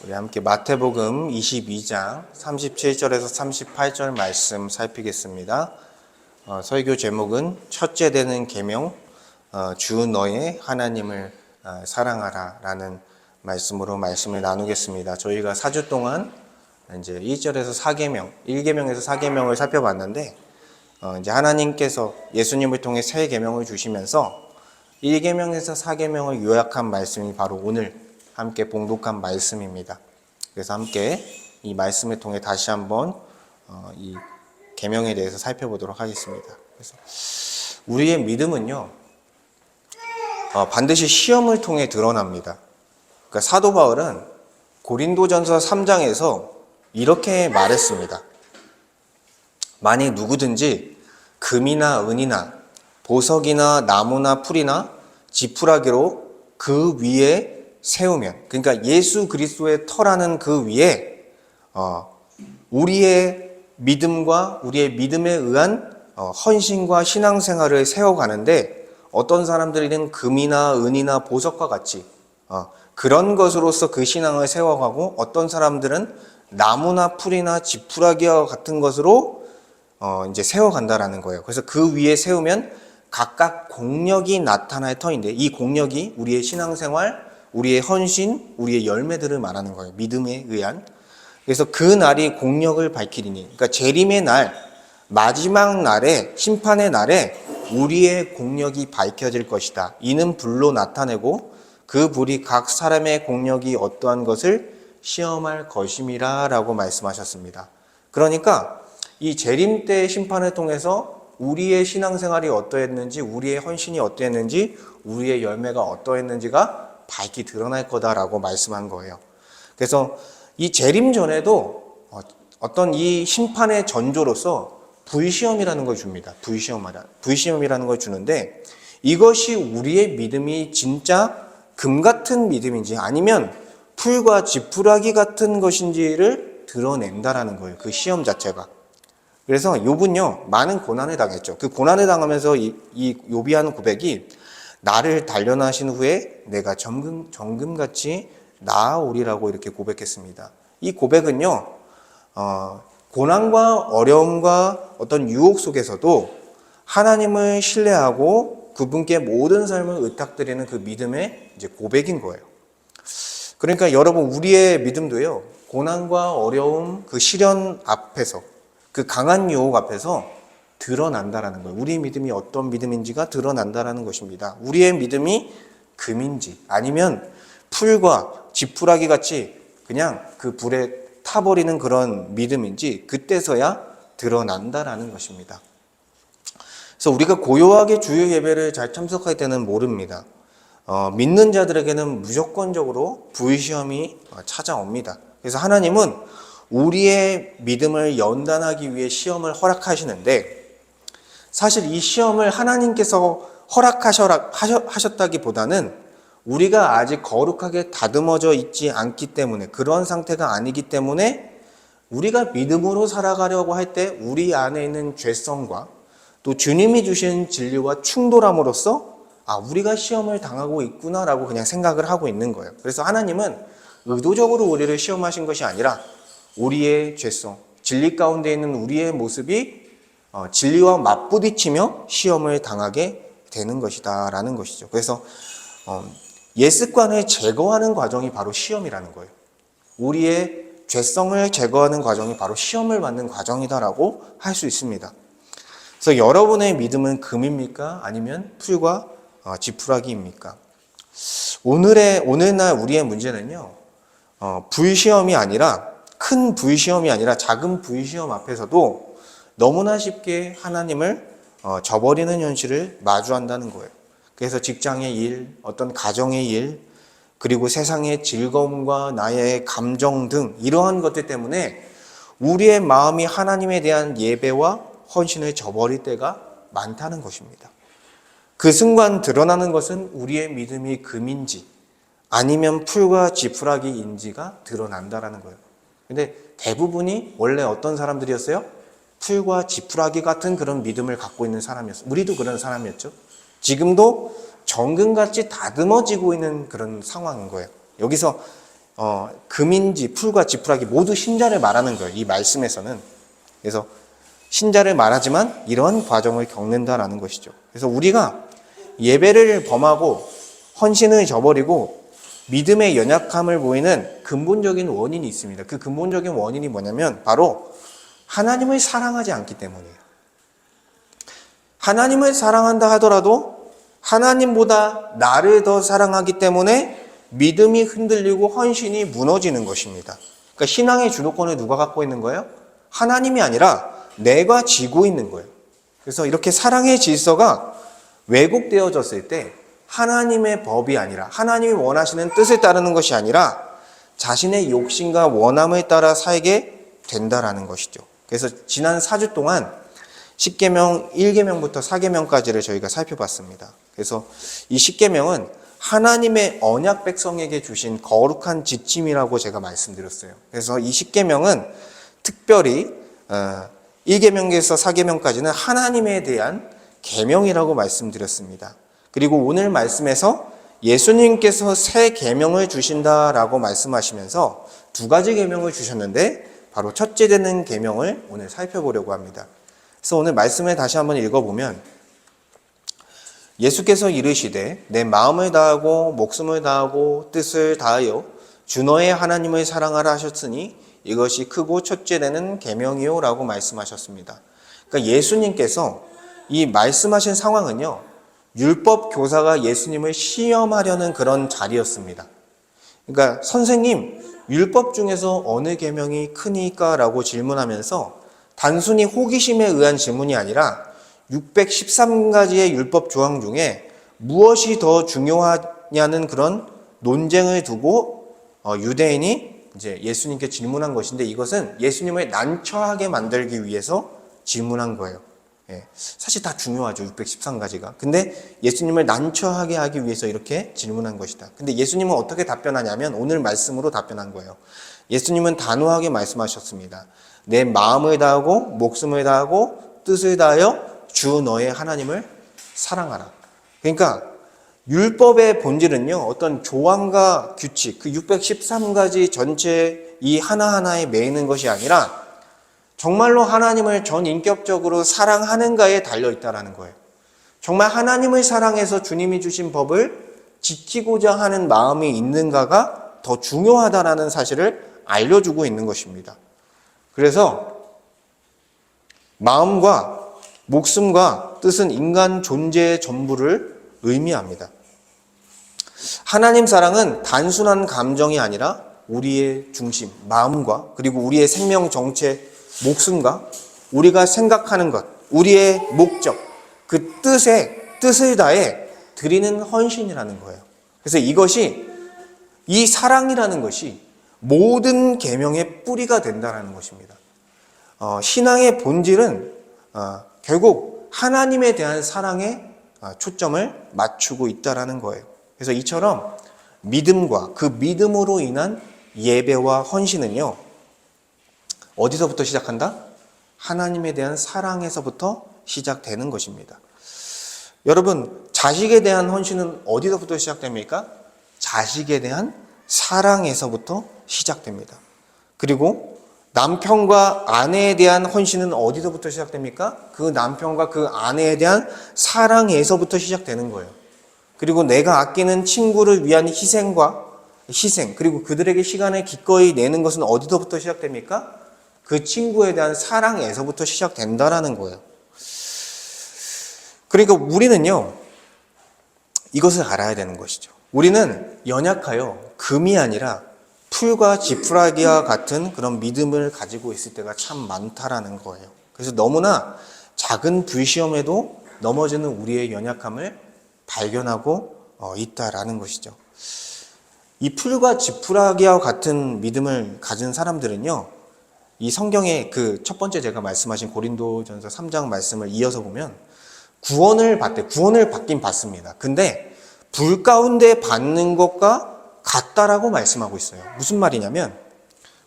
우리 함께 마태복음 22장 37절에서 38절 말씀 살피겠습니다. 설교 제목은 첫째 되는 계명, 주 너의 하나님을 사랑하라 라는 말씀으로 말씀을 나누겠습니다. 저희가 4주 동안 이제 1절에서 4계명, 1계명에서 4계명을 살펴봤는데 이제 하나님께서 예수님을 통해 새 계명을 주시면서 1계명에서 4계명을 요약한 말씀이 바로 오늘 함께 봉독한 말씀입니다. 그래서 함께 이 말씀을 통해 다시 한번 이 계명에 대해서 살펴보도록 하겠습니다. 그래서 우리의 믿음은요, 반드시 시험을 통해 드러납니다. 그러니까 사도 바울은 고린도전서 3장에서 이렇게 말했습니다. 만약 누구든지 금이나 은이나 보석이나 나무나 풀이나 지푸라기로 그 위에 세우면, 그러니까 예수 그리스도의 터라는 그 위에 우리의 믿음과 우리의 믿음에 의한 헌신과 신앙생활을 세워가는데, 어떤 사람들은 금이나 은이나 보석과 같이 그런 것으로서 그 신앙을 세워가고, 어떤 사람들은 나무나 풀이나 지푸라기와 같은 것으로 이제 세워간다라는 거예요. 그래서 그 위에 세우면 각각 공력이 나타날 터인데, 이 공력이 우리의 신앙생활, 우리의 헌신, 우리의 열매들을 말하는 거예요. 믿음에 의한. 그래서 그 날이 공력을 밝히리니, 그러니까 재림의 날, 마지막 날에, 심판의 날에 우리의 공력이 밝혀질 것이다. 이는 불로 나타내고 그 불이 각 사람의 공력이 어떠한 것을 시험할 것임이라 라고 말씀하셨습니다. 그러니까 이 재림 때의 심판을 통해서 우리의 신앙생활이 어떠했는지, 우리의 헌신이 어떠했는지, 우리의 열매가 어떠했는지가 밝히 드러날 거다라고 말씀한 거예요. 그래서 이 재림 전에도 어떤 이 심판의 전조로서 불시험이라는 걸 줍니다. 불시험이라는 걸 주는데, 이것이 우리의 믿음이 진짜 금 같은 믿음인지 아니면 풀과 지푸라기 같은 것인지를 드러낸다라는 거예요. 그 시험 자체가. 그래서 욥은요, 많은 고난을 당했죠. 그 고난을 당하면서 이 욥이 하는 고백이, 나를 단련하신 후에 내가 정금같이 나아오리라고 이렇게 고백했습니다. 이 고백은요, 고난과 어려움과 어떤 유혹 속에서도 하나님을 신뢰하고 그분께 모든 삶을 의탁드리는 그 믿음의 이제 고백인 거예요. 그러니까 여러분, 우리의 믿음도요, 고난과 어려움, 그 시련 앞에서, 그 강한 유혹 앞에서 드러난다라는 거예요. 우리의 믿음이 어떤 믿음인지가 드러난다라는 것입니다. 우리의 믿음이 금인지 아니면 풀과 지푸라기 같이 그냥 그 불에 타버리는 그런 믿음인지 그때서야 드러난다라는 것입니다. 그래서 우리가 고요하게 주일 예배를 잘 참석할 때는 모릅니다. 믿는 자들에게는 무조건적으로 불시험이 찾아옵니다. 그래서 하나님은 우리의 믿음을 연단하기 위해 시험을 허락하시는데, 사실 이 시험을 하나님께서 허락하셨다기보다는 우리가 아직 거룩하게 다듬어져 있지 않기 때문에, 그런 상태가 아니기 때문에 우리가 믿음으로 살아가려고 할 때 우리 안에 있는 죄성과 또 주님이 주신 진리와 충돌함으로써 우리가 시험을 당하고 있구나라고 그냥 생각을 하고 있는 거예요. 그래서 하나님은 의도적으로 우리를 시험하신 것이 아니라 우리의 죄성, 진리 가운데 있는 우리의 모습이 진리와 맞부딪히며 시험을 당하게 되는 것이다 라는 것이죠. 그래서 옛 습관을 제거하는 과정이 바로 시험이라는 거예요. 우리의 죄성을 제거하는 과정이 바로 시험을 받는 과정이다라고 할 수 있습니다. 그래서 여러분의 믿음은 금입니까? 아니면 풀과 지푸라기입니까? 오늘날 우리의 문제는요, 불시험이 아니라, 큰 불시험이 아니라 작은 불시험 앞에서도 너무나 쉽게 하나님을 저버리는 현실을 마주한다는 거예요. 그래서 직장의 일, 어떤 가정의 일, 그리고 세상의 즐거움과 나의 감정 등 이러한 것들 때문에 우리의 마음이 하나님에 대한 예배와 헌신을 저버릴 때가 많다는 것입니다. 그 순간 드러나는 것은 우리의 믿음이 금인지 아니면 풀과 지푸라기인지가 드러난다는 거예요. 근데 대부분이 원래 어떤 사람들이었어요? 풀과 지푸라기 같은 그런 믿음을 갖고 있는 사람이었어요. 우리도 그런 사람이었죠. 지금도 정금같이 다듬어지고 있는 그런 상황인 거예요. 여기서 금인지 풀과 지푸라기 모두 신자를 말하는 거예요. 이 말씀에서는. 그래서 신자를 말하지만 이런 과정을 겪는다라는 것이죠. 그래서 우리가 예배를 범하고 헌신을 저버리고 믿음의 연약함을 보이는 근본적인 원인이 있습니다. 그 근본적인 원인이 뭐냐면 바로 하나님을 사랑하지 않기 때문이에요. 하나님을 사랑한다 하더라도 하나님보다 나를 더 사랑하기 때문에 믿음이 흔들리고 헌신이 무너지는 것입니다. 그러니까 신앙의 주도권을 누가 갖고 있는 거예요? 하나님이 아니라 내가 쥐고 있는 거예요. 그래서 이렇게 사랑의 질서가 왜곡되어졌을 때 하나님의 법이 아니라 하나님이 원하시는 뜻을 따르는 것이 아니라 자신의 욕심과 원함을 따라 살게 된다라는 것이죠. 그래서 지난 4주 동안 10계명 1계명부터 4계명까지를 저희가 살펴봤습니다. 그래서 이 10계명은 하나님의 언약 백성에게 주신 거룩한 지침이라고 제가 말씀드렸어요. 그래서 이 10계명은 특별히 1계명에서 4계명까지는 하나님에 대한 계명이라고 말씀드렸습니다. 그리고 오늘 말씀에서 예수님께서 새 계명을 주신다라고 말씀하시면서 두 가지 계명을 주셨는데 바로 첫째 되는 계명을 오늘 살펴보려고 합니다. 그래서 오늘 말씀을 다시 한번 읽어보면 예수께서 이르시되 내 마음을 다하고 목숨을 다하고 뜻을 다하여 주 너의 하나님을 사랑하라 하셨으니 이것이 크고 첫째 되는 계명이요 라고 말씀하셨습니다. 그러니까 예수님께서 이 말씀하신 상황은요, 율법 교사가 예수님을 시험하려는 그런 자리였습니다. 그러니까 선생님, 율법 중에서 어느 계명이 크니까? 라고 질문하면서 단순히 호기심에 의한 질문이 아니라 613가지의 율법 조항 중에 무엇이 더 중요하냐는 그런 논쟁을 두고 유대인이 이제 예수님께 질문한 것인데 이것은 예수님을 난처하게 만들기 위해서 질문한 거예요. 사실 다 중요하죠. 613가지가. 근데 예수님을 난처하게 하기 위해서 이렇게 질문한 것이다. 근데 예수님은 어떻게 답변하냐면 오늘 말씀으로 답변한 거예요. 예수님은 단호하게 말씀하셨습니다. 내 마음을 다하고 목숨을 다하고 뜻을 다하여 주 너의 하나님을 사랑하라. 그러니까 율법의 본질은요, 어떤 조항과 규칙, 그 613가지 전체 이 하나하나에 매이는 것이 아니라 정말로 하나님을 전인격적으로 사랑하는가에 달려있다라는 거예요. 정말 하나님을 사랑해서 주님이 주신 법을 지키고자 하는 마음이 있는가가 더 중요하다라는 사실을 알려주고 있는 것입니다. 그래서 마음과 목숨과 뜻은 인간 존재의 전부를 의미합니다. 하나님 사랑은 단순한 감정이 아니라 우리의 중심, 마음과 그리고 우리의 생명 정체, 목숨과 우리가 생각하는 것, 우리의 목적, 그 뜻을 다해 드리는 헌신이라는 거예요. 그래서 이 사랑이라는 것이 모든 계명의 뿌리가 된다는 것입니다. 신앙의 본질은 결국 하나님에 대한 사랑에 초점을 맞추고 있다는 거예요. 그래서 이처럼 믿음과 그 믿음으로 인한 예배와 헌신은요, 어디서부터 시작한다? 하나님에 대한 사랑에서부터 시작되는 것입니다. 여러분, 자식에 대한 헌신은 어디서부터 시작됩니까? 자식에 대한 사랑에서부터 시작됩니다. 그리고 남편과 아내에 대한 헌신은 어디서부터 시작됩니까? 그 남편과 그 아내에 대한 사랑에서부터 시작되는 거예요. 그리고 내가 아끼는 친구를 위한 희생, 그리고 그들에게 시간을 기꺼이 내는 것은 어디서부터 시작됩니까? 그 친구에 대한 사랑에서부터 시작된다라는 거예요. 그러니까 우리는요, 이것을 알아야 되는 것이죠. 우리는 연약하여 금이 아니라 풀과 지푸라기와 같은 그런 믿음을 가지고 있을 때가 참 많다라는 거예요. 그래서 너무나 작은 불시험에도 넘어지는 우리의 연약함을 발견하고 있다라는 것이죠. 이 풀과 지푸라기와 같은 믿음을 가진 사람들은요, 이 성경의 그 첫 번째 제가 말씀하신 고린도전서 3장 말씀을 이어서 보면 구원을 받긴 받습니다. 근데 불 가운데 받는 것과 같다라고 말씀하고 있어요. 무슨 말이냐면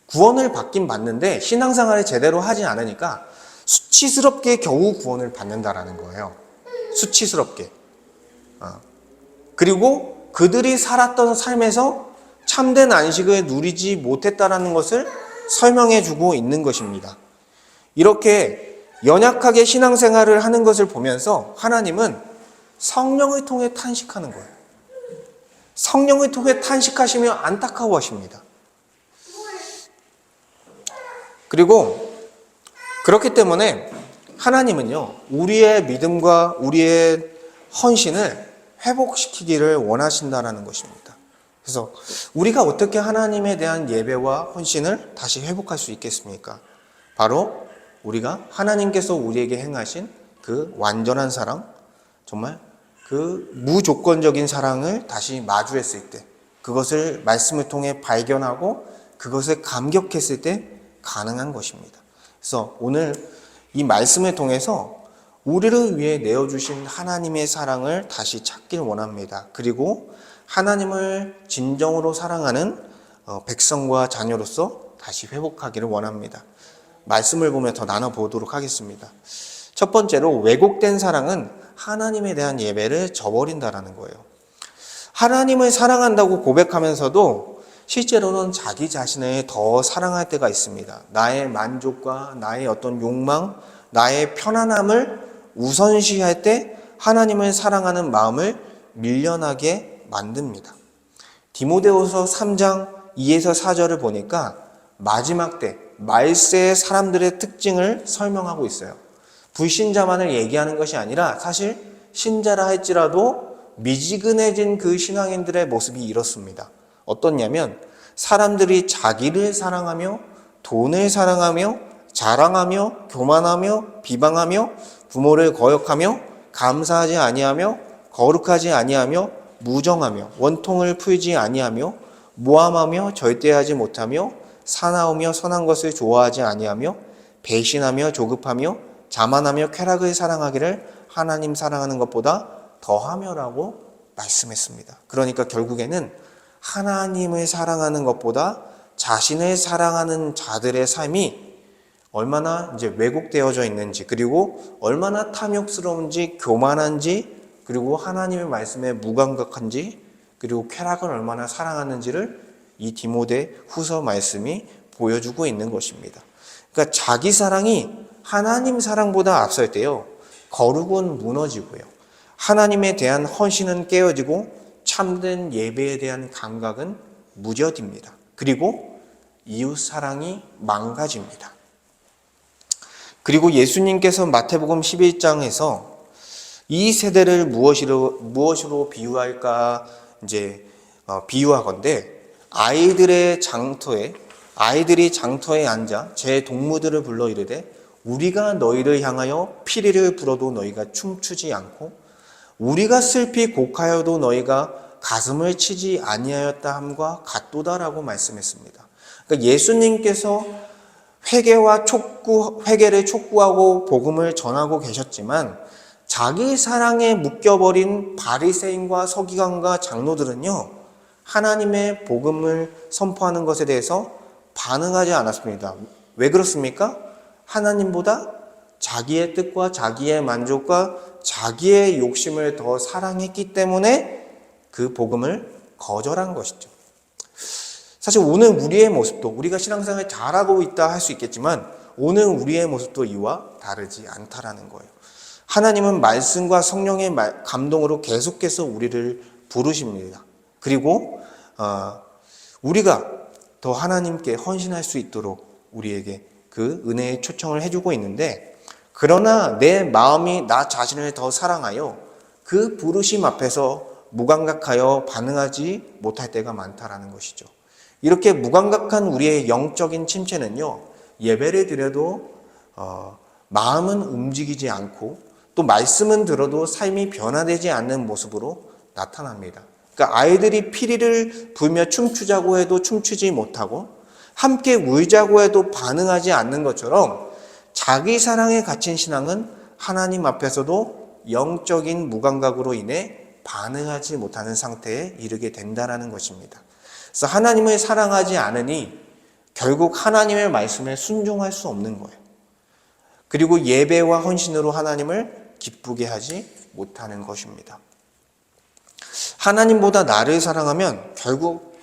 구원을 받긴 받는데 신앙생활을 제대로 하지 않으니까 수치스럽게 겨우 구원을 받는다라는 거예요. 수치스럽게. 그리고 그들이 살았던 삶에서 참된 안식을 누리지 못했다라는 것을 설명해 주고 있는 것입니다. 이렇게 연약하게 신앙생활을 하는 것을 보면서 하나님은 성령을 통해 탄식하는 거예요. 성령을 통해 탄식하시며 안타까워하십니다. 그리고 그렇기 때문에 하나님은요, 우리의 믿음과 우리의 헌신을 회복시키기를 원하신다는 것입니다. 그래서 우리가 어떻게 하나님에 대한 예배와 헌신을 다시 회복할 수 있겠습니까? 바로 우리가 하나님께서 우리에게 행하신 그 완전한 사랑, 정말 그 무조건적인 사랑을 다시 마주했을 때, 그것을 말씀을 통해 발견하고 그것을 감격했을 때 가능한 것입니다. 그래서 오늘 이 말씀을 통해서 우리를 위해 내어주신 하나님의 사랑을 다시 찾길 원합니다. 그리고 하나님을 진정으로 사랑하는 백성과 자녀로서 다시 회복하기를 원합니다. 말씀을 보며 더 나눠보도록 하겠습니다. 첫 번째로, 왜곡된 사랑은 하나님에 대한 예배를 저버린다라는 거예요. 하나님을 사랑한다고 고백하면서도 실제로는 자기 자신을 더 사랑할 때가 있습니다. 나의 만족과 나의 어떤 욕망, 나의 편안함을 우선시할 때 하나님을 사랑하는 마음을 밀려나게 만듭니다. 디모데후서 3장 2에서 4절을 보니까 마지막 때 말세의 사람들의 특징을 설명하고 있어요. 불신자만을 얘기하는 것이 아니라 사실 신자라 할지라도 미지근해진 그 신앙인들의 모습이 이렇습니다. 어떻냐면 사람들이 자기를 사랑하며 돈을 사랑하며 자랑하며 교만하며 비방하며 부모를 거역하며 감사하지 아니하며 거룩하지 아니하며 무정하며 원통을 풀지 아니하며 모함하며 절대하지 못하며 사나우며 선한 것을 좋아하지 아니하며 배신하며 조급하며 자만하며 쾌락을 사랑하기를 하나님 사랑하는 것보다 더하며라고 말씀했습니다. 그러니까 결국에는 하나님을 사랑하는 것보다 자신을 사랑하는 자들의 삶이 얼마나 이제 왜곡되어져 있는지, 그리고 얼마나 탐욕스러운지, 교만한지, 그리고 하나님의 말씀에 무감각한지, 그리고 쾌락을 얼마나 사랑하는지를 이 디모데 후서 말씀이 보여주고 있는 것입니다. 그러니까 자기 사랑이 하나님 사랑보다 앞설 때요, 거룩은 무너지고요, 하나님에 대한 헌신은 깨어지고 참된 예배에 대한 감각은 무뎌집니다. 그리고 이웃 사랑이 망가집니다. 그리고 예수님께서 마태복음 11장에서 이 세대를 무엇으로 비유할까 비유하건대 아이들이 장터에 앉아 제 동무들을 불러 이르되 우리가 너희를 향하여 피리를 불어도 너희가 춤추지 않고 우리가 슬피 곡하여도 너희가 가슴을 치지 아니하였다 함과 같도다라고 말씀했습니다. 그러니까 예수님께서 회개를 촉구하고 복음을 전하고 계셨지만 자기 사랑에 묶여버린 바리새인과 서기관과 장로들은요, 하나님의 복음을 선포하는 것에 대해서 반응하지 않았습니다. 왜 그렇습니까? 하나님보다 자기의 뜻과 자기의 만족과 자기의 욕심을 더 사랑했기 때문에 그 복음을 거절한 것이죠. 사실 오늘 우리의 모습도, 우리가 신앙생활을 잘하고 있다 할 수 있겠지만 오늘 우리의 모습도 이와 다르지 않다라는 거예요. 하나님은 말씀과 성령의 감동으로 계속해서 우리를 부르십니다. 그리고 우리가 더 하나님께 헌신할 수 있도록 우리에게 그 은혜의 초청을 해주고 있는데, 그러나 내 마음이 나 자신을 더 사랑하여 그 부르심 앞에서 무감각하여 반응하지 못할 때가 많다라는 것이죠. 이렇게 무감각한 우리의 영적인 침체는요, 예배를 드려도 마음은 움직이지 않고 또 말씀은 들어도 삶이 변화되지 않는 모습으로 나타납니다. 그러니까 아이들이 피리를 불며 춤추자고 해도 춤추지 못하고 함께 울자고 해도 반응하지 않는 것처럼 자기 사랑에 갇힌 신앙은 하나님 앞에서도 영적인 무감각으로 인해 반응하지 못하는 상태에 이르게 된다는 것입니다. 그래서 하나님을 사랑하지 않으니 결국 하나님의 말씀에 순종할 수 없는 거예요. 그리고 예배와 헌신으로 하나님을 기쁘게 하지 못하는 것입니다. 하나님보다 나를 사랑하면 결국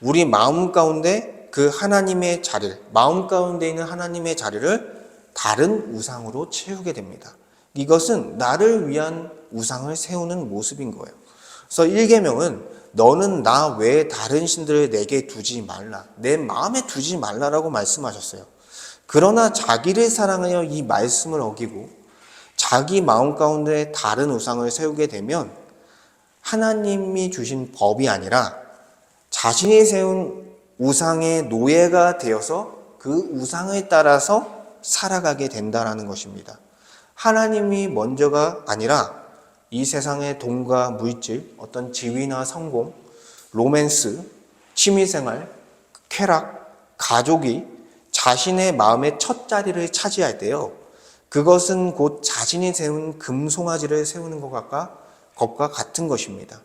우리 마음 가운데 그 하나님의 자리를, 마음 가운데 있는 하나님의 자리를 다른 우상으로 채우게 됩니다. 이것은 나를 위한 우상을 세우는 모습인 거예요. 그래서 1계명은 너는 나 외에 다른 신들을 내게 두지 말라. 내 마음에 두지 말라라고 말씀하셨어요. 그러나 자기를 사랑하여 이 말씀을 어기고 자기 마음 가운데 다른 우상을 세우게 되면 하나님이 주신 법이 아니라 자신이 세운 우상의 노예가 되어서 그 우상을 따라서 살아가게 된다는 것입니다. 하나님이 먼저가 아니라 이 세상의 돈과 물질, 어떤 지위나 성공, 로맨스, 취미생활, 쾌락, 가족이 자신의 마음의 첫 자리를 차지할 때요, 그것은 곧 자신이 세운 금송아지를 세우는 것과 같은 것입니다.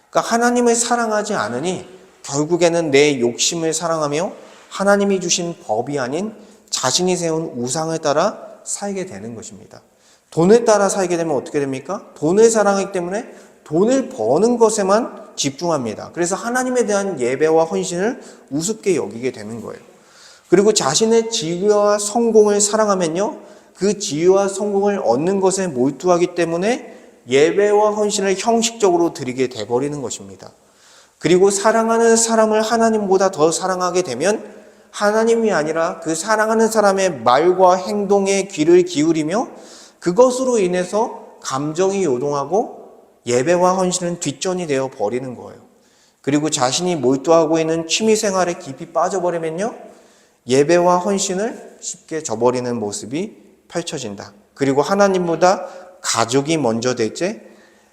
그러니까 하나님을 사랑하지 않으니 결국에는 내 욕심을 사랑하며 하나님이 주신 법이 아닌 자신이 세운 우상을 따라 살게 되는 것입니다. 돈을 따라 살게 되면 어떻게 됩니까? 돈을 사랑하기 때문에 돈을 버는 것에만 집중합니다. 그래서 하나님에 대한 예배와 헌신을 우습게 여기게 되는 거예요. 그리고 자신의 지위와 성공을 사랑하면요, 그 지위와 성공을 얻는 것에 몰두하기 때문에 예배와 헌신을 형식적으로 드리게 돼버리는 것입니다. 그리고 사랑하는 사람을 하나님보다 더 사랑하게 되면 하나님이 아니라 그 사랑하는 사람의 말과 행동에 귀를 기울이며 그것으로 인해서 감정이 요동하고 예배와 헌신은 뒷전이 되어 버리는 거예요. 그리고 자신이 몰두하고 있는 취미생활에 깊이 빠져버리면요, 예배와 헌신을 쉽게 저버리는 모습이 펼쳐진다. 그리고 하나님보다 가족이 먼저 될 때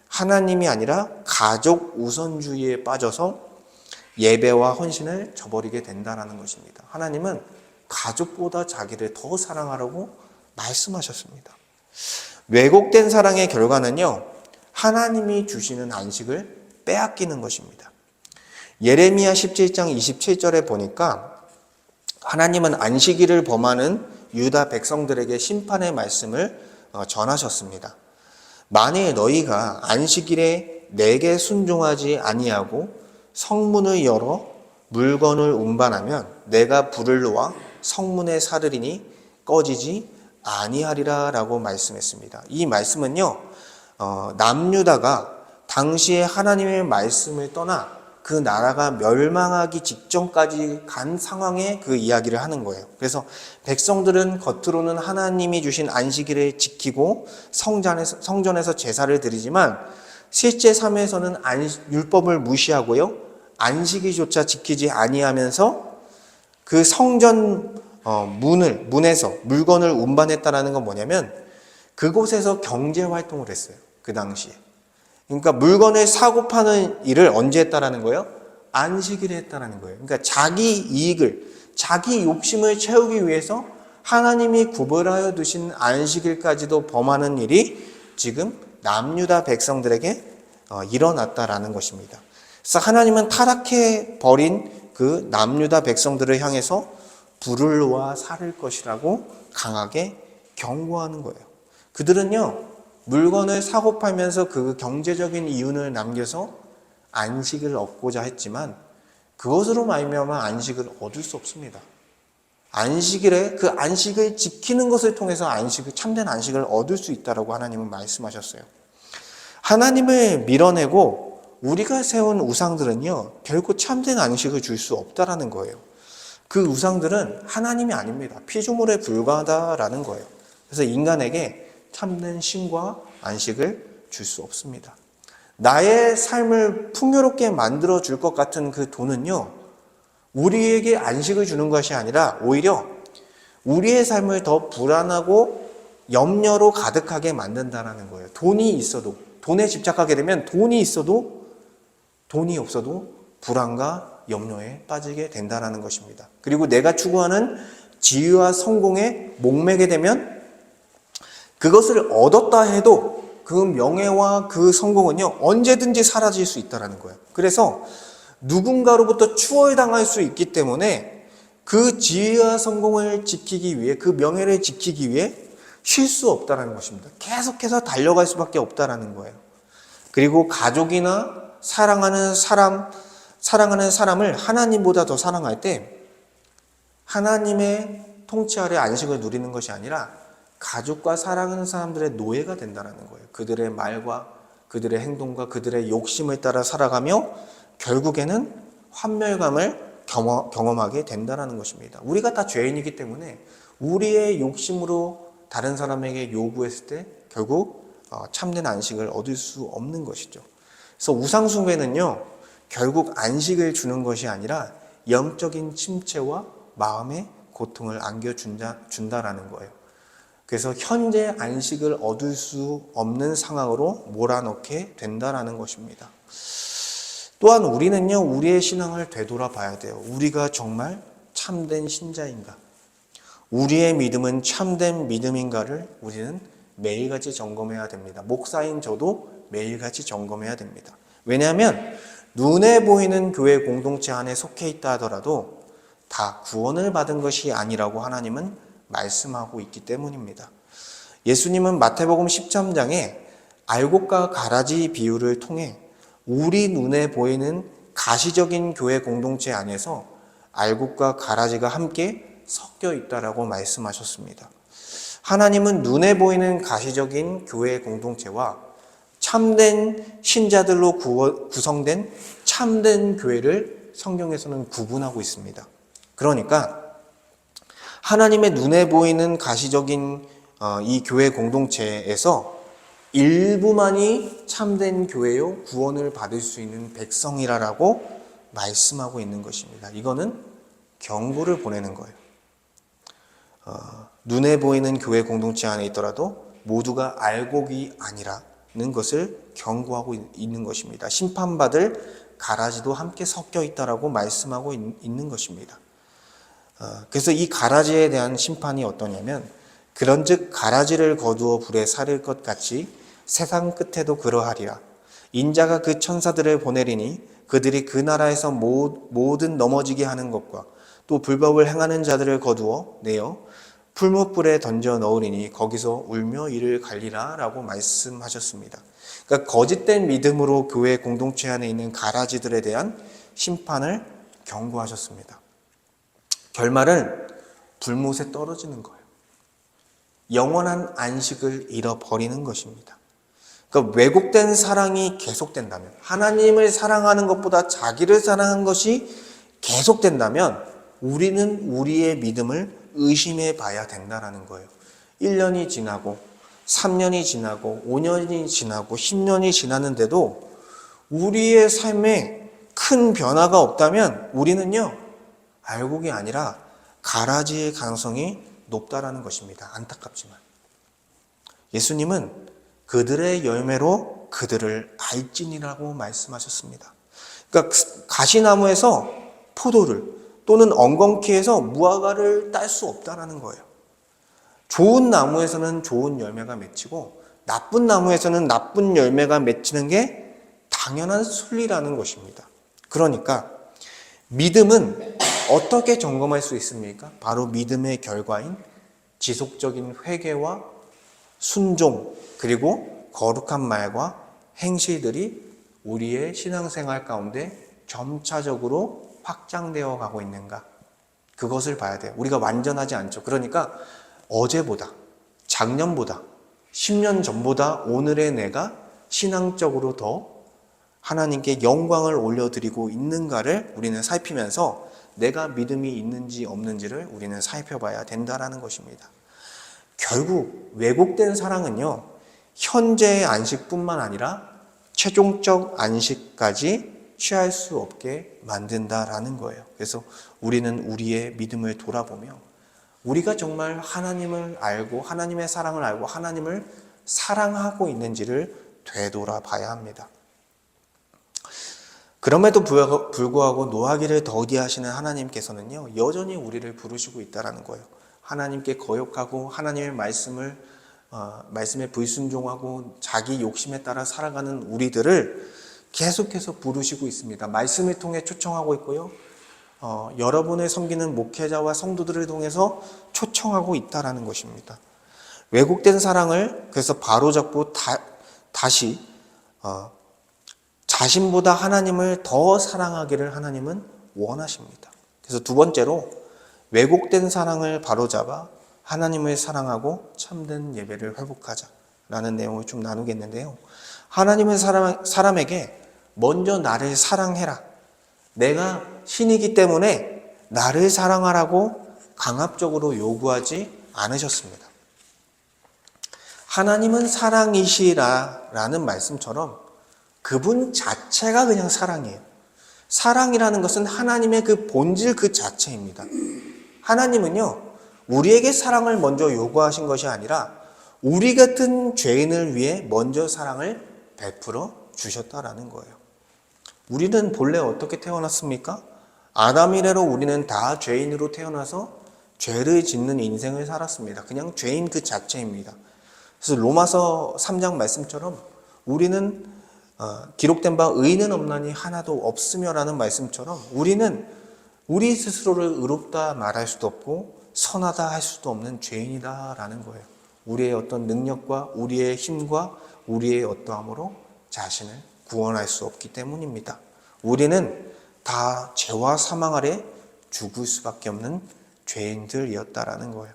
하나님이 아니라 가족 우선주의에 빠져서 예배와 헌신을 저버리게 된다는 것입니다. 하나님은 가족보다 자기를 더 사랑하라고 말씀하셨습니다. 왜곡된 사랑의 결과는요, 하나님이 주시는 안식을 빼앗기는 것입니다. 예레미야 17장 27절에 보니까 하나님은 안식일을 범하는 유다 백성들에게 심판의 말씀을 전하셨습니다. 만일 너희가 안식일에 내게 순종하지 아니하고 성문을 열어 물건을 운반하면 내가 불을 놓아 성문에 사르리니 꺼지지 아니하리라 라고 말씀했습니다. 이 말씀은요, 남유다가 당시에 하나님의 말씀을 떠나 그 나라가 멸망하기 직전까지 간 상황의 그 이야기를 하는 거예요. 그래서 백성들은 겉으로는 하나님이 주신 안식일을 지키고 성전에서 제사를 드리지만 실제 삶에서는 율법을 무시하고요, 안식일조차 지키지 아니하면서 그 성전 문에서 물건을 운반했다라는 건 뭐냐면 그곳에서 경제 활동을 했어요. 그 당시에. 그러니까 물건을 사고 파는 일을 언제 했다라는 거예요? 안식일에 했다라는 거예요. 그러니까 자기 이익을, 자기 욕심을 채우기 위해서 하나님이 구별하여 두신 안식일까지도 범하는 일이 지금 남유다 백성들에게 일어났다라는 것입니다. 그래서 하나님은 타락해 버린 그 남유다 백성들을 향해서 불을 놓아 살을 것이라고 강하게 경고하는 거예요. 그들은요, 물건을 사고 팔면서 그 경제적인 이윤을 남겨서 안식을 얻고자 했지만 그것으로 말미암아 안식을 얻을 수 없습니다. 안식일에 그 안식을 지키는 것을 통해서 참된 안식을 얻을 수 있다라고 하나님은 말씀하셨어요. 하나님을 밀어내고 우리가 세운 우상들은요, 결코 참된 안식을 줄 수 없다라는 거예요. 그 우상들은 하나님이 아닙니다. 피조물에 불과하다라는 거예요. 그래서 인간에게 참된 쉼과 안식을 줄 수 없습니다. 나의 삶을 풍요롭게 만들어 줄 것 같은 그 돈은요, 우리에게 안식을 주는 것이 아니라 오히려 우리의 삶을 더 불안하고 염려로 가득하게 만든다는 거예요. 돈이 있어도, 돈에 집착하게 되면 돈이 있어도 돈이 없어도 불안과 염려에 빠지게 된다는 것입니다. 그리고 내가 추구하는 지위와 성공에 목매게 되면 그것을 얻었다 해도 그 명예와 그 성공은요, 언제든지 사라질 수 있다는 거예요. 그래서 누군가로부터 추월당할 수 있기 때문에 그 지위와 성공을 지키기 위해, 그 명예를 지키기 위해 쉴 수 없다는 것입니다. 계속해서 달려갈 수밖에 없다는 거예요. 그리고 가족이나 사랑하는 사랑하는 사람을 하나님보다 더 사랑할 때 하나님의 통치 아래 안식을 누리는 것이 아니라 가족과 사랑하는 사람들의 노예가 된다는 거예요. 그들의 말과 그들의 행동과 그들의 욕심을 따라 살아가며 결국에는 환멸감을 경험하게 된다는 것입니다. 우리가 다 죄인이기 때문에 우리의 욕심으로 다른 사람에게 요구했을 때 결국 참된 안식을 얻을 수 없는 것이죠. 그래서 우상숭배는요, 결국 안식을 주는 것이 아니라 영적인 침체와 마음의 고통을 안겨준다라는 거예요. 그래서 현재 안식을 얻을 수 없는 상황으로 몰아넣게 된다라는 것입니다. 또한 우리는요, 우리의 신앙을 되돌아봐야 돼요. 우리가 정말 참된 신자인가? 우리의 믿음은 참된 믿음인가를 우리는 매일같이 점검해야 됩니다. 목사인 저도 매일같이 점검해야 됩니다. 왜냐하면 눈에 보이는 교회 공동체 안에 속해 있다 하더라도 다 구원을 받은 것이 아니라고 하나님은 말씀하고 있기 때문입니다. 예수님은 마태복음 13장에 알곡과 가라지 비유를 통해 우리 눈에 보이는 가시적인 교회 공동체 안에서 알곡과 가라지가 함께 섞여 있다라고 말씀하셨습니다. 하나님은 눈에 보이는 가시적인 교회 공동체와 참된 신자들로 구성된 참된 교회를 성경에서는 구분하고 있습니다. 그러니까 하나님의 눈에 보이는 가시적인 이 교회 공동체에서 일부만이 참된 교회요 구원을 받을 수 있는 백성이라고 말씀하고 있는 것입니다. 이거는 경고를 보내는 거예요. 눈에 보이는 교회 공동체 안에 있더라도 모두가 알곡이 아니라는 것을 경고하고 있는 것입니다. 심판받을 가라지도 함께 섞여 있다라고 말씀하고 있는 것입니다. 그래서 이 가라지에 대한 심판이 어떠냐면 그런즉 가라지를 거두어 불에 사를 것 같이 세상 끝에도 그러하리라. 인자가 그 천사들을 보내리니 그들이 그 나라에서 모든 넘어지게 하는 것과 또 불법을 행하는 자들을 거두어 내어 풀무불에 던져 넣으리니 거기서 울며 이를 갈리라 라고 말씀하셨습니다. 그러니까 거짓된 믿음으로 교회 공동체 안에 있는 가라지들에 대한 심판을 경고하셨습니다. 결말은 불못에 떨어지는 거예요. 영원한 안식을 잃어버리는 것입니다. 그러니까 왜곡된 사랑이 계속된다면, 하나님을 사랑하는 것보다 자기를 사랑하는 것이 계속된다면 우리는 우리의 믿음을 의심해 봐야 된다는 거예요. 1년이 지나고 3년이 지나고 5년이 지나고 10년이 지났는데도 우리의 삶에 큰 변화가 없다면 우리는요, 알곡이 아니라 가라지의 가능성이 높다라는 것입니다. 안타깝지만. 예수님은 그들의 열매로 그들을 알지니라고 말씀하셨습니다. 그러니까 가시나무에서 포도를 또는 엉겅퀴에서 무화과를 딸 수 없다라는 거예요. 좋은 나무에서는 좋은 열매가 맺히고 나쁜 나무에서는 나쁜 열매가 맺히는 게 당연한 순리라는 것입니다. 그러니까 믿음은 어떻게 점검할 수 있습니까? 바로 믿음의 결과인 지속적인 회개와 순종 그리고 거룩한 말과 행실들이 우리의 신앙생활 가운데 점차적으로 확장되어 가고 있는가? 그것을 봐야 돼요. 우리가 완전하지 않죠. 그러니까 어제보다, 작년보다, 10년 전보다 오늘의 내가 신앙적으로 더 하나님께 영광을 올려드리고 있는가를 우리는 살피면서 내가 믿음이 있는지 없는지를 우리는 살펴봐야 된다는 것입니다. 결국 왜곡된 사랑은요, 현재의 안식뿐만 아니라 최종적 안식까지 취할 수 없게 만든다라는 거예요. 그래서 우리는 우리의 믿음을 돌아보며 우리가 정말 하나님을 알고 하나님의 사랑을 알고 하나님을 사랑하고 있는지를 되돌아봐야 합니다. 그럼에도 불구하고 노하기를 더디하시는 하나님께서는요, 여전히 우리를 부르시고 있다는 거예요. 하나님께 거역하고 하나님의 말씀에 불순종하고 자기 욕심에 따라 살아가는 우리들을 계속해서 부르시고 있습니다. 말씀을 통해 초청하고 있고요. 여러분을 섬기는 목회자와 성도들을 통해서 초청하고 있다는 것입니다. 왜곡된 사랑을 그래서 바로잡고 다시 자신보다 하나님을 더 사랑하기를 하나님은 원하십니다. 그래서 두 번째로 왜곡된 사랑을 바로잡아 하나님을 사랑하고 참된 예배를 회복하자라는 내용을 좀 나누겠는데요. 하나님은 사람에게 먼저 나를 사랑해라, 내가 신이기 때문에 나를 사랑하라고 강압적으로 요구하지 않으셨습니다. 하나님은 사랑이시라라는 말씀처럼 그분 자체가 그냥 사랑이에요. 사랑이라는 것은 하나님의 그 본질 그 자체입니다. 하나님은요, 우리에게 사랑을 먼저 요구하신 것이 아니라 우리 같은 죄인을 위해 먼저 사랑을 베풀어 주셨다라는 거예요. 우리는 본래 어떻게 태어났습니까? 아담 이래로 우리는 다 죄인으로 태어나서 죄를 짓는 인생을 살았습니다. 그냥 죄인 그 자체입니다. 그래서 로마서 3장 말씀처럼 우리는 기록된 바 의인은 없나니 하나도 없으며라는 말씀처럼 우리는 우리 스스로를 의롭다 말할 수도 없고 선하다 할 수도 없는 죄인이다라는 거예요. 우리의 어떤 능력과 우리의 힘과 우리의 어떠함으로 자신을 구원할 수 없기 때문입니다. 우리는 다 죄와 사망 아래 죽을 수밖에 없는 죄인들이었다라는 거예요.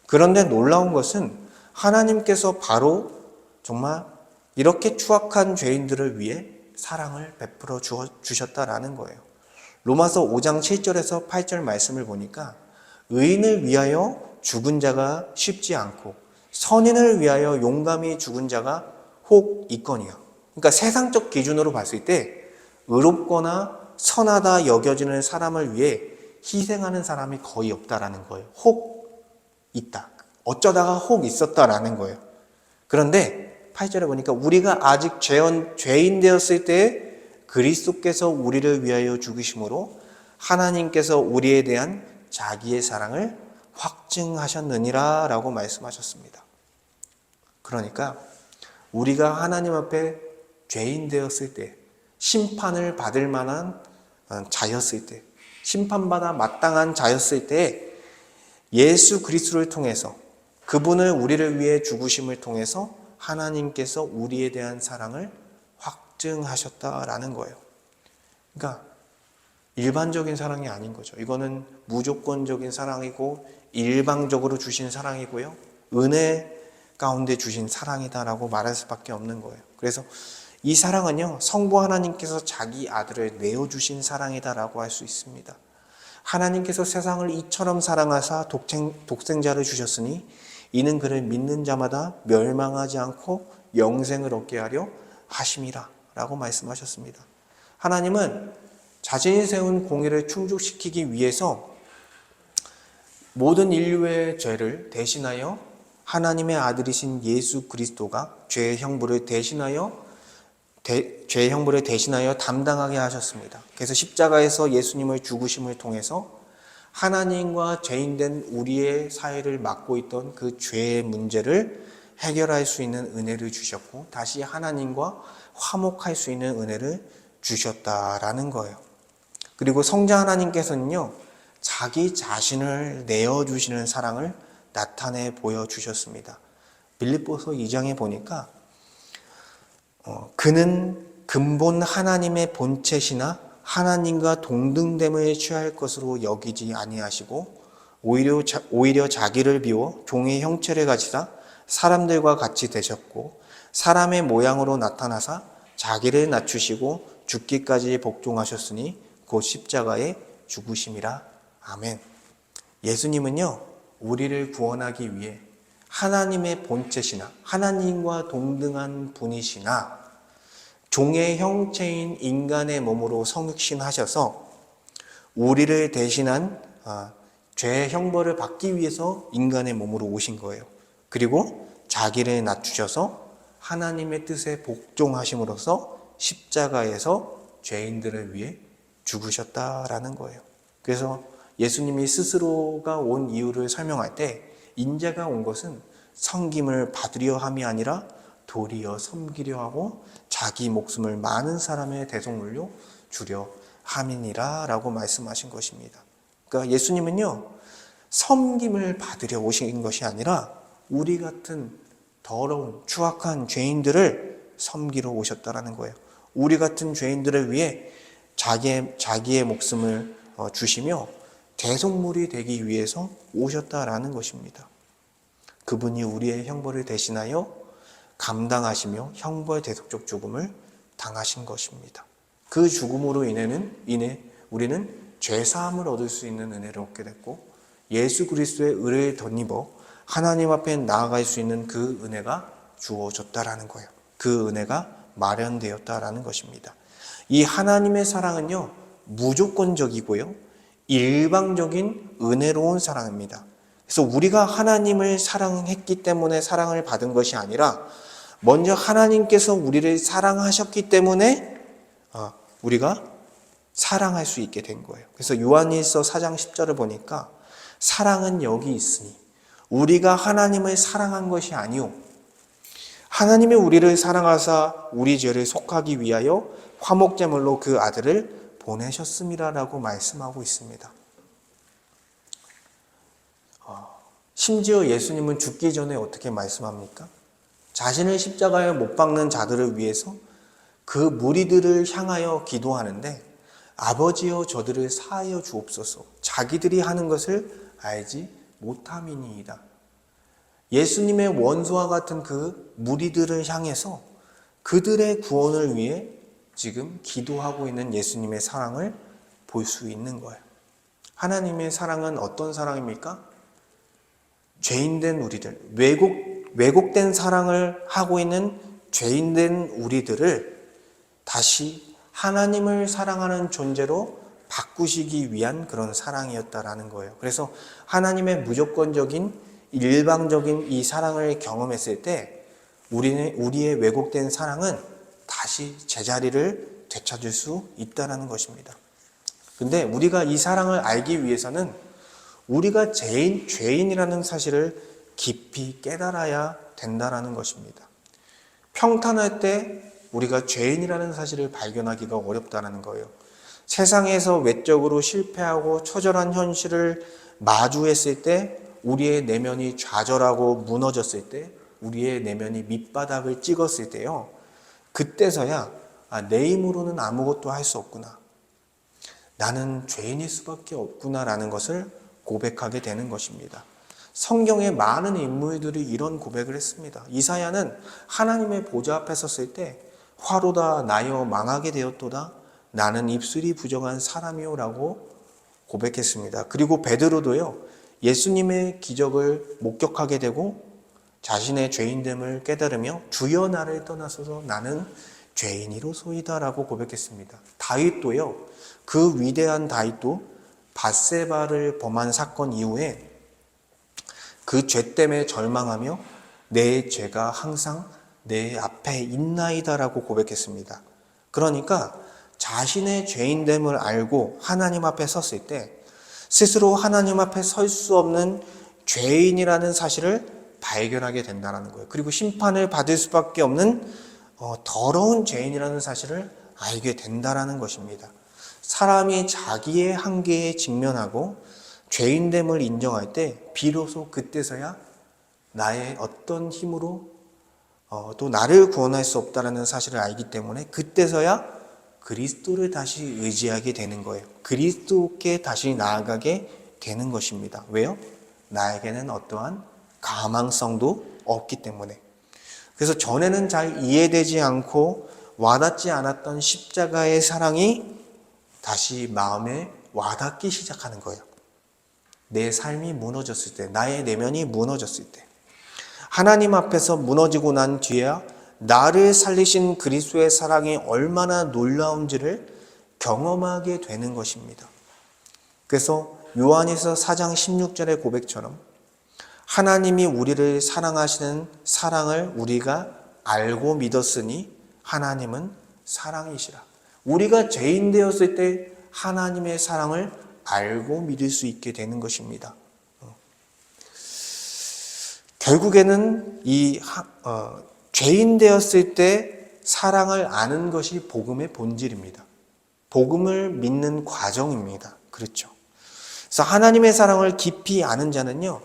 그런데 놀라운 것은 하나님께서 바로 정말 이렇게 추악한 죄인들을 위해 사랑을 베풀어 주셨다라는 거예요. 로마서 5장 7절에서 8절 말씀을 보니까 의인을 위하여 죽은 자가 쉽지 않고 선인을 위하여 용감히 죽은 자가 혹 있거니와. 그러니까 세상적 기준으로 봤을 때 의롭거나 선하다 여겨지는 사람을 위해 희생하는 사람이 거의 없다라는 거예요. 혹 있다. 어쩌다가 혹 있었다라는 거예요. 그런데 8절에 보니까 우리가 아직 죄인 되었을 때 그리스도께서 우리를 위하여 죽으심으로 하나님께서 우리에 대한 자기의 사랑을 확증하셨느니라 라고 말씀하셨습니다. 그러니까 우리가 하나님 앞에 죄인 되었을 때, 심판을 받을 만한 자였을 때, 심판받아 마땅한 자였을 때 예수 그리스도를 통해서 그분을 우리를 위해 죽으심을 통해서 하나님께서 우리에 대한 사랑을 확증하셨다라는 거예요. 그러니까 일반적인 사랑이 아닌 거죠. 이거는 무조건적인 사랑이고 일방적으로 주신 사랑이고요. 은혜 가운데 주신 사랑이다라고 말할 수밖에 없는 거예요. 그래서 이 사랑은요, 성부 하나님께서 자기 아들을 내어주신 사랑이다라고 할 수 있습니다. 하나님께서 세상을 이처럼 사랑하사 독생자를 주셨으니 이는 그를 믿는 자마다 멸망하지 않고 영생을 얻게 하려 하심이라 라고 말씀하셨습니다. 하나님은 자신이 세운 공의를 충족시키기 위해서 모든 인류의 죄를 대신하여 하나님의 아들이신 예수 그리스도가 죄의 형벌을 대신하여 담당하게 하셨습니다. 그래서 십자가에서 예수님을 죽으심을 통해서 하나님과 죄인된 우리의 사이를 막고 있던 그 죄의 문제를 해결할 수 있는 은혜를 주셨고 다시 하나님과 화목할 수 있는 은혜를 주셨다라는 거예요. 그리고 성자 하나님께서는요, 자기 자신을 내어주시는 사랑을 나타내 보여주셨습니다. 빌립보서 2장에 보니까 그는 근본 하나님의 본체시나 하나님과 동등됨을 취할 것으로 여기지 아니하시고 오히려 자기를 비워 종의 형체를 가지사 사람들과 같이 되셨고 사람의 모양으로 나타나사 자기를 낮추시고 죽기까지 복종하셨으니 곧 십자가에 죽으심이라. 아멘. 예수님은요, 우리를 구원하기 위해 하나님의 본체시나 하나님과 동등한 분이시나 종의 형체인 인간의 몸으로 성육신하셔서 우리를 대신한 죄의 형벌을 받기 위해서 인간의 몸으로 오신 거예요. 그리고 자기를 낮추셔서 하나님의 뜻에 복종하심으로써 십자가에서 죄인들을 위해 죽으셨다라는 거예요. 그래서 예수님이 스스로가 온 이유를 설명할 때 인자가 온 것은 섬김을 받으려 함이 아니라 도리어 섬기려 하고 자기 목숨을 많은 사람의 대속물로 주려 함이니라 라고 말씀하신 것입니다. 그러니까 예수님은요, 섬김을 받으려 오신 것이 아니라 우리 같은 더러운 추악한 죄인들을 섬기러 오셨다라는 거예요. 우리 같은 죄인들을 위해 자기의 목숨을 주시며 대속물이 되기 위해서 오셨다라는 것입니다. 그분이 우리의 형벌을 대신하여 감당하시며 형벌 대속적 죽음을 당하신 것입니다. 그 죽음으로 인해 우리는 죄사함을 얻을 수 있는 은혜를 얻게 됐고, 예수 그리스도의 의를 덧입어 하나님 앞에 나아갈 수 있는 그 은혜가 주어졌다라는 거예요. 그 은혜가 마련되었다라는 것입니다. 이 하나님의 사랑은요, 무조건적이고요, 일방적인 은혜로운 사랑입니다. 그래서 우리가 하나님을 사랑했기 때문에 사랑을 받은 것이 아니라 먼저 하나님께서 우리를 사랑하셨기 때문에 우리가 사랑할 수 있게 된 거예요. 그래서 요한일서 4장 10절을 보니까 사랑은 여기 있으니 우리가 하나님을 사랑한 것이 아니오 하나님이 우리를 사랑하사 우리 죄를 속하기 위하여 화목제물로 그 아들을 보내셨음이라라고 말씀하고 있습니다. 심지어 예수님은 죽기 전에 어떻게 말씀합니까? 자신을 십자가에 못 박는 자들을 위해서 그 무리들을 향하여 기도하는데, 아버지여 저들을 사하여 주옵소서, 자기들이 하는 것을 알지 못함이니이다. 예수님의 원수와 같은 그 무리들을 향해서 그들의 구원을 위해 지금 기도하고 있는 예수님의 사랑을 볼 수 있는 거예요. 하나님의 사랑은 어떤 사랑입니까? 죄인된 우리들, 왜곡된 사랑을 하고 있는 죄인된 우리들을 다시 하나님을 사랑하는 존재로 바꾸시기 위한 그런 사랑이었다라는 거예요. 그래서 하나님의 무조건적인 일방적인 이 사랑을 경험했을 때 우리의 왜곡된 사랑은 다시 제자리를 되찾을 수 있다는 것입니다. 근데 우리가 이 사랑을 알기 위해서는 우리가 죄인이라는 사실을 깊이 깨달아야 된다는 것입니다. 평탄할 때 우리가 죄인이라는 사실을 발견하기가 어렵다는 거예요. 세상에서 외적으로 실패하고 처절한 현실을 마주했을 때, 우리의 내면이 좌절하고 무너졌을 때, 우리의 내면이 밑바닥을 찍었을 때요, 그때서야 내 힘으로는 아무것도 할 수 없구나, 나는 죄인일 수밖에 없구나라는 것을 고백하게 되는 것입니다. 성경의 많은 인물들이 이런 고백을 했습니다. 이사야는 하나님의 보좌 앞에 섰을 때 화로다 나여 망하게 되었도다, 나는 입술이 부정한 사람이요 라고 고백했습니다. 그리고 베드로도요, 예수님의 기적을 목격하게 되고 자신의 죄인됨을 깨달으며 주여 나를 떠나소서 나는 죄인이로소이다 라고 고백했습니다. 다윗도요, 그 위대한 다윗도 밧세바를 범한 사건 이후에 그 죄 때문에 절망하며 내 죄가 항상 내 앞에 있나이다라고 고백했습니다. 그러니까 자신의 죄인됨을 알고 하나님 앞에 섰을 때 스스로 하나님 앞에 설 수 없는 죄인이라는 사실을 발견하게 된다는 거예요. 그리고 심판을 받을 수밖에 없는 더러운 죄인이라는 사실을 알게 된다는 것입니다. 사람이 자기의 한계에 직면하고 죄인됨을 인정할 때 비로소 그때서야 나의 어떤 힘으로 또 나를 구원할 수 없다는 사실을 알기 때문에 그때서야 그리스도를 다시 의지하게 되는 거예요. 그리스도께 다시 나아가게 되는 것입니다. 왜요? 나에게는 어떠한 가망성도 없기 때문에. 그래서 전에는 잘 이해되지 않고 와닿지 않았던 십자가의 사랑이 다시 마음에 와닿기 시작하는 거예요. 내 삶이 무너졌을 때, 나의 내면이 무너졌을 때, 하나님 앞에서 무너지고 난 뒤에야 나를 살리신 그리스도의 사랑이 얼마나 놀라운지를 경험하게 되는 것입니다. 그래서 요한일서 4장 16절의 고백처럼 하나님이 우리를 사랑하시는 사랑을 우리가 알고 믿었으니 하나님은 사랑이시라. 우리가 죄인 되었을 때 하나님의 사랑을 알고 믿을 수 있게 되는 것입니다. 결국에는 죄인 되었을 때 사랑을 아는 것이 복음의 본질입니다. 복음을 믿는 과정입니다. 그렇죠. 그래서 하나님의 사랑을 깊이 아는 자는요,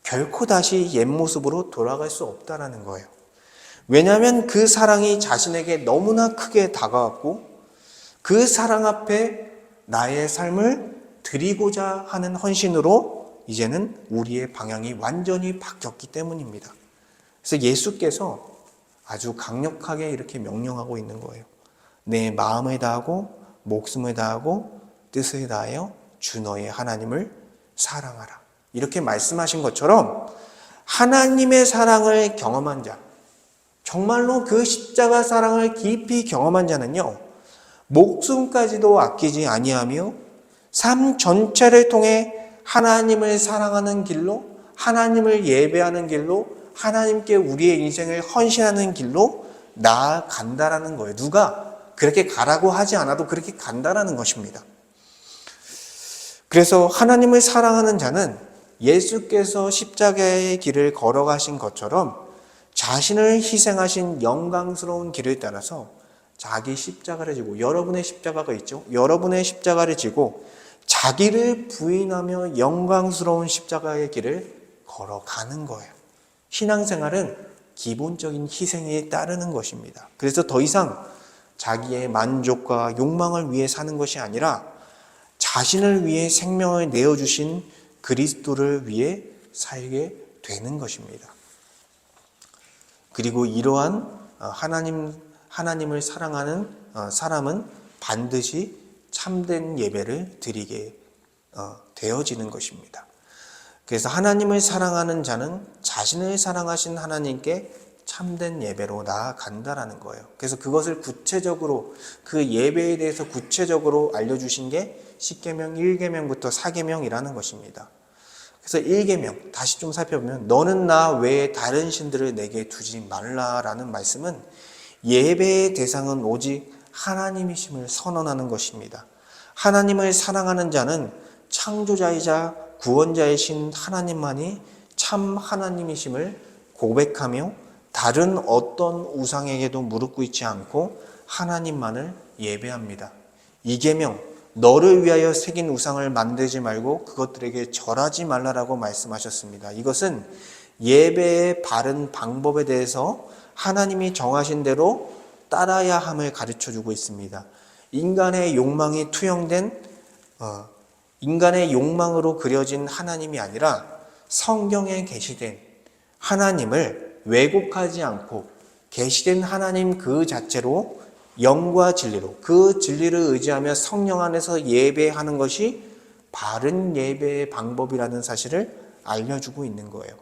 결코 다시 옛 모습으로 돌아갈 수 없다라는 거예요. 왜냐하면 그 사랑이 자신에게 너무나 크게 다가왔고 그 사랑 앞에 나의 삶을 드리고자 하는 헌신으로 이제는 우리의 방향이 완전히 바뀌었기 때문입니다. 그래서 예수께서 아주 강력하게 이렇게 명령하고 있는 거예요. 내 마음을 다하고 목숨을 다하고 뜻을 다하여 주 너의 하나님을 사랑하라. 이렇게 말씀하신 것처럼 하나님의 사랑을 경험한 자, 정말로 그 십자가 사랑을 깊이 경험한 자는요, 목숨까지도 아끼지 아니하며 삶 전체를 통해 하나님을 사랑하는 길로, 하나님을 예배하는 길로, 하나님께 우리의 인생을 헌신하는 길로 나아간다라는 거예요. 누가 그렇게 가라고 하지 않아도 그렇게 간다라는 것입니다. 그래서 하나님을 사랑하는 자는 예수께서 십자가의 길을 걸어가신 것처럼 자신을 희생하신 영광스러운 길을 따라서 자기 십자가를 지고, 여러분의 십자가가 있죠? 여러분의 십자가를 지고 자기를 부인하며 영광스러운 십자가의 길을 걸어가는 거예요. 신앙생활은 기본적인 희생에 따르는 것입니다. 그래서 더 이상 자기의 만족과 욕망을 위해 사는 것이 아니라 자신을 위해 생명을 내어주신 그리스도를 위해 살게 되는 것입니다. 그리고 이러한 하나님을 사랑하는 사람은 반드시 참된 예배를 드리게 되어지는 것입니다. 그래서 하나님을 사랑하는 자는 자신을 사랑하신 하나님께 참된 예배로 나아간다라는 거예요. 그래서 그것을 구체적으로, 그 예배에 대해서 구체적으로 알려주신 게 십계명 1계명부터 4계명이라는 것입니다. 그래서 1계명 다시 좀 살펴보면 너는 나 외에 다른 신들을 내게 두지 말라라는 말씀은 예배의 대상은 오직 하나님이심을 선언하는 것입니다. 하나님을 사랑하는 자는 창조자이자 구원자이신 하나님만이 참 하나님이심을 고백하며 다른 어떤 우상에게도 무릎 꿇지 않고 하나님만을 예배합니다. 2계명 너를 위하여 새긴 우상을 만들지 말고 그것들에게 절하지 말라라고 말씀하셨습니다. 이것은 예배의 바른 방법에 대해서 하나님이 정하신 대로 따라야 함을 가르쳐주고 있습니다. 인간의 욕망이 투영된 인간의 욕망으로 그려진 하나님이 아니라 성경에 계시된 하나님을 왜곡하지 않고 계시된 하나님 그 자체로 영과 진리로, 그 진리를 의지하며 성령 안에서 예배하는 것이 바른 예배의 방법이라는 사실을 알려주고 있는 거예요.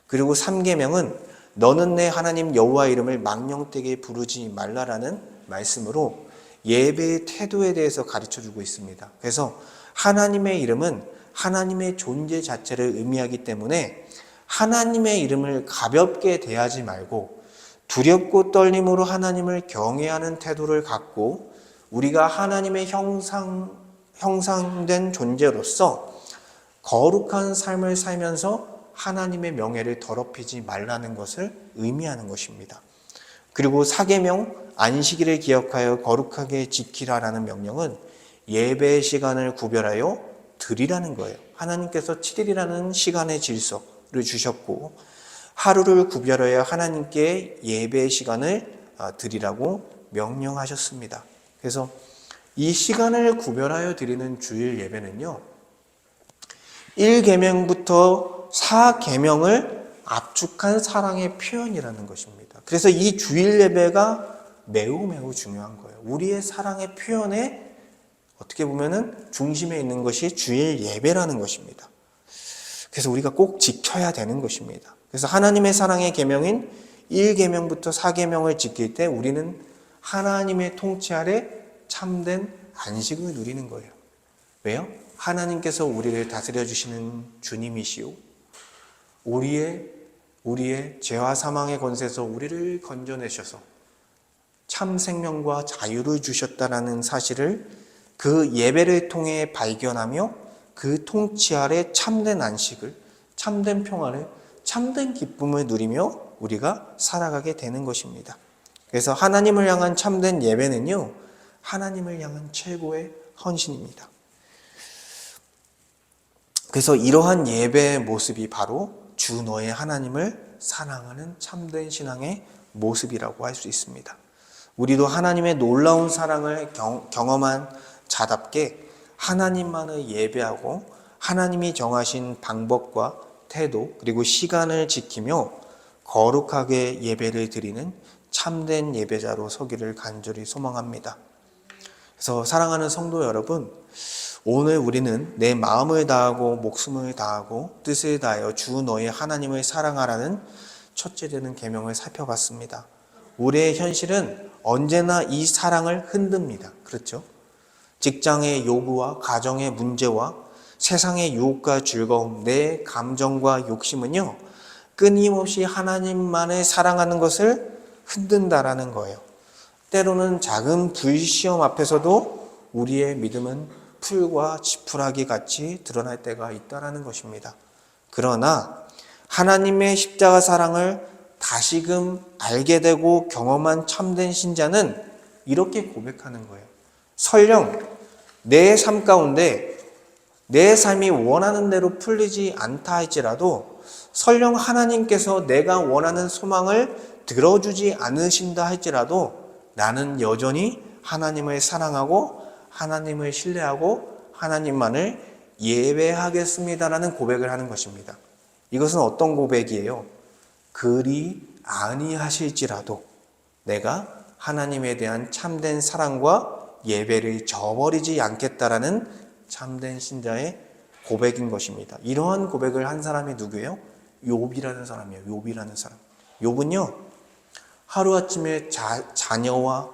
그리고 3계명은 너는 내 하나님 여호와 이름을 망령되게 부르지 말라라는 말씀으로 예배의 태도에 대해서 가르쳐주고 있습니다. 그래서 하나님의 이름은 하나님의 존재 자체를 의미하기 때문에 하나님의 이름을 가볍게 대하지 말고 두렵고 떨림으로 하나님을 경외하는 태도를 갖고 우리가 하나님의 형상된 존재로서 거룩한 삶을 살면서 하나님의 명예를 더럽히지 말라는 것을 의미하는 것입니다. 그리고 4계명 안식일을 기억하여 거룩하게 지키라라는 명령은 예배의 시간을 구별하여 드리라는 거예요. 하나님께서 7일이라는 시간의 질서를 주셨고 하루를 구별하여 하나님께 예배의 시간을 드리라고 명령하셨습니다. 그래서 이 시간을 구별하여 드리는 주일 예배는요, 1계명부터 4계명을 압축한 사랑의 표현이라는 것입니다. 그래서 이 주일 예배가 매우 중요한 거예요. 우리의 사랑의 표현에 어떻게 보면은 중심에 있는 것이 주일 예배라는 것입니다. 그래서 우리가 꼭 지켜야 되는 것입니다. 그래서 하나님의 사랑의 계명인 1계명부터 4계명을 지킬 때 우리는 하나님의 통치 아래 참된 안식을 누리는 거예요. 왜요? 하나님께서 우리를 다스려 주시는 주님이시오. 우리의 죄와 사망의 권세에서 우리를 건져내셔서 참 생명과 자유를 주셨다라는 사실을 그 예배를 통해 발견하며 그 통치 아래 참된 안식을, 참된 평화를, 참된 기쁨을 누리며 우리가 살아가게 되는 것입니다. 그래서 하나님을 향한 참된 예배는요, 하나님을 향한 최고의 헌신입니다. 그래서 이러한 예배의 모습이 바로 주 너의 하나님을 사랑하는 참된 신앙의 모습이라고 할 수 있습니다. 우리도 하나님의 놀라운 사랑을 경험한 자답게 하나님만을 예배하고 하나님이 정하신 방법과 태도 그리고 시간을 지키며 거룩하게 예배를 드리는 참된 예배자로 서기를 간절히 소망합니다. 그래서 사랑하는 성도 여러분, 오늘 우리는 내 마음을 다하고 목숨을 다하고 뜻을 다하여 주 너의 하나님을 사랑하라는 첫째 되는 계명을 살펴봤습니다. 우리의 현실은 언제나 이 사랑을 흔듭니다. 그렇죠? 직장의 요구와 가정의 문제와 세상의 유혹과 즐거움, 내 감정과 욕심은요, 끊임없이 하나님만을 사랑하는 것을 흔든다라는 거예요. 때로는 작은 불시험 앞에서도 우리의 믿음은 풀과 지푸라기 같이 드러날 때가 있다라는 것입니다. 그러나 하나님의 십자가 사랑을 다시금 알게 되고 경험한 참된 신자는 이렇게 고백하는 거예요. 설령 내 삶 가운데 내 삶이 원하는 대로 풀리지 않다 할지라도, 설령 하나님께서 내가 원하는 소망을 들어주지 않으신다 할지라도 나는 여전히 하나님을 사랑하고 하나님을 신뢰하고 하나님만을 예배하겠습니다라는 고백을 하는 것입니다. 이것은 어떤 고백이에요? 그리 아니하실지라도 내가 하나님에 대한 참된 사랑과 예배를 저버리지 않겠다라는 참된 신자의 고백인 것입니다. 이러한 고백을 한 사람이 누구예요? 욥이라는 사람이에요. 욥이라는 사람. 욥은요, 하루아침에 자녀와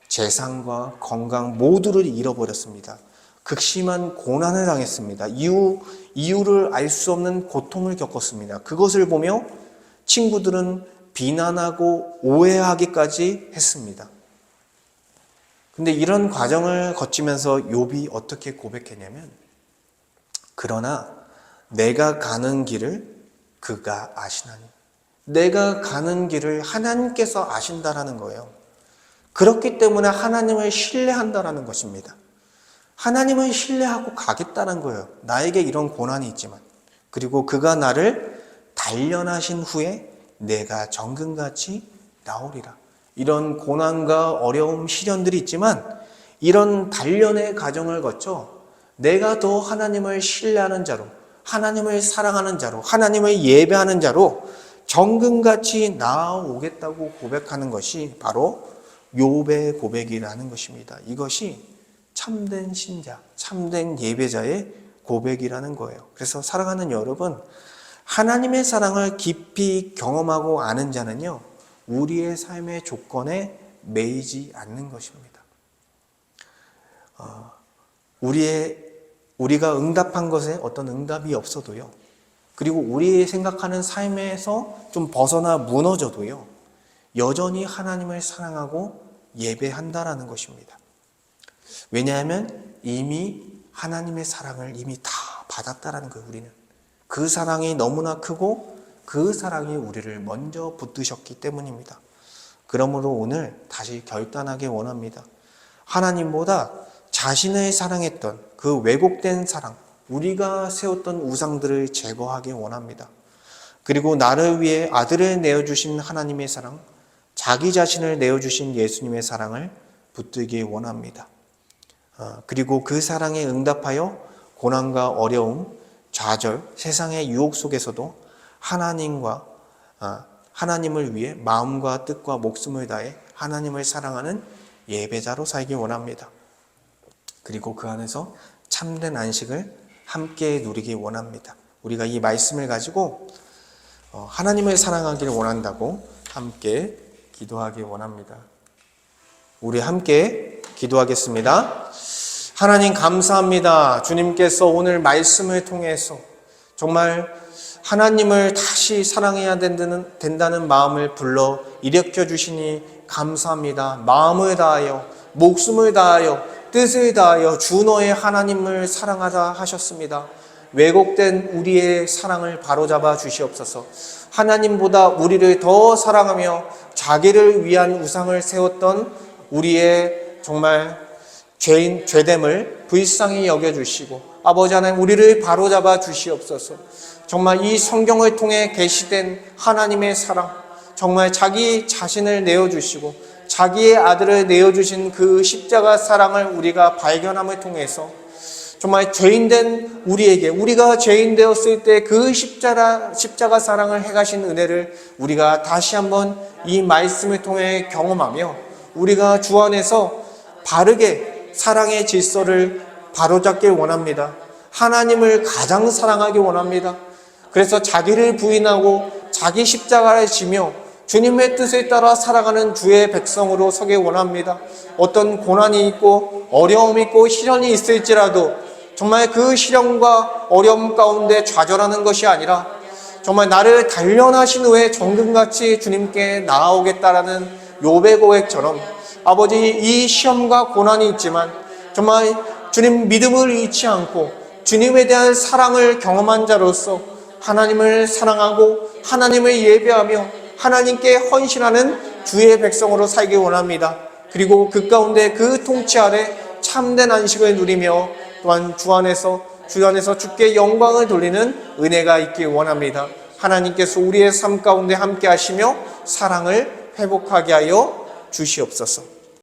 재산과 건강 모두를 잃어버렸습니다. 극심한 고난을 당했습니다. 이유를 알 수 없는 고통을 겪었습니다. 그것을 보며 친구들은 비난하고 오해하기까지 했습니다. 근데 이런 과정을 거치면서 욥이 어떻게 고백했냐면, 그러나 내가 가는 길을 그가 아시나니, 내가 가는 길을 하나님께서 아신다라는 거예요. 그렇기 때문에 하나님을 신뢰한다라는 것입니다. 하나님을 신뢰하고 가겠다는 거예요. 나에게 이런 고난이 있지만, 그리고 그가 나를 단련하신 후에 내가 정금같이 나오리라. 이런 고난과 어려움, 시련들이 있지만 이런 단련의 과정을 거쳐 내가 더 하나님을 신뢰하는 자로, 하나님을 사랑하는 자로, 하나님을 예배하는 자로 정금같이 나아오겠다고 고백하는 것이 바로 욥의 고백이라는 것입니다. 이것이 참된 신자, 참된 예배자의 고백이라는 거예요. 그래서 사랑하는 여러분, 하나님의 사랑을 깊이 경험하고 아는 자는요, 우리의 삶의 조건에 매이지 않는 것입니다. 우리가 응답한 것에 어떤 응답이 없어도요, 그리고 우리 생각하는 삶에서 좀 벗어나 무너져도요, 여전히 하나님을 사랑하고 예배한다라는 것입니다. 왜냐하면 이미 하나님의 사랑을 이미 다 받았다라는 거예요. 우리는 그 사랑이 너무나 크고 그 사랑이 우리를 먼저 붙드셨기 때문입니다. 그러므로 오늘 다시 결단하기 원합니다. 하나님보다 자신을 사랑했던 그 왜곡된 사랑, 우리가 세웠던 우상들을 제거하기 원합니다. 그리고 나를 위해 아들을 내어주신 하나님의 사랑, 자기 자신을 내어주신 예수님의 사랑을 붙들기 원합니다. 그리고 그 사랑에 응답하여 고난과 어려움, 좌절, 세상의 유혹 속에서도 하나님을 위해 마음과 뜻과 목숨을 다해 하나님을 사랑하는 예배자로 살기 원합니다. 그리고 그 안에서 참된 안식을 함께 누리기 원합니다. 우리가 이 말씀을 가지고 하나님을 사랑하기를 원한다고 함께 기도하기 원합니다. 우리 함께 기도하겠습니다. 하나님 감사합니다. 주님께서 오늘 말씀을 통해서 정말 하나님을 다시 사랑해야 된다는 마음을 불러 일으켜 주시니 감사합니다. 마음을 다하여, 목숨을 다하여, 뜻을 다하여 주 너의 하나님을 사랑하자 하셨습니다. 왜곡된 우리의 사랑을 바로잡아 주시옵소서. 하나님보다 우리를 더 사랑하며 자기를 위한 우상을 세웠던 우리의 정말 죄됨을 불쌍히 여겨주시고, 아버지 하나님 우리를 바로잡아 주시옵소서. 정말 이 성경을 통해 계시된 하나님의 사랑, 정말 자기 자신을 내어주시고 자기의 아들을 내어주신 그 십자가 사랑을 우리가 발견함을 통해서 정말 죄인된 우리에게, 우리가 죄인 되었을 때 그 십자가 사랑을 행하신 은혜를 우리가 다시 한번 이 말씀을 통해 경험하며 우리가 주 안에서 바르게 사랑의 질서를 바로잡길 원합니다. 하나님을 가장 사랑하기 원합니다. 그래서 자기를 부인하고 자기 십자가를 지며 주님의 뜻에 따라 살아가는 주의 백성으로 서기 원합니다. 어떤 고난이 있고 어려움이 있고 시련이 있을지라도 정말 그 시련과 어려움 가운데 좌절하는 것이 아니라 정말 나를 단련하신 후에 정금같이 주님께 나아오겠다라는 욥의 고백처럼 아버지, 이 시험과 고난이 있지만 정말 주님 믿음을 잃지 않고 주님에 대한 사랑을 경험한 자로서 하나님을 사랑하고 하나님을 예배하며 하나님께 헌신하는 주의 백성으로 살기 원합니다. 그리고 그 가운데 그 통치 아래 참된 안식을 누리며 또한 주 안에서 주께 영광을 돌리는 은혜가 있길 원합니다. 하나님께서 우리의 삶 가운데 함께 하시며 사랑을 회복하게 하여 주시옵소서.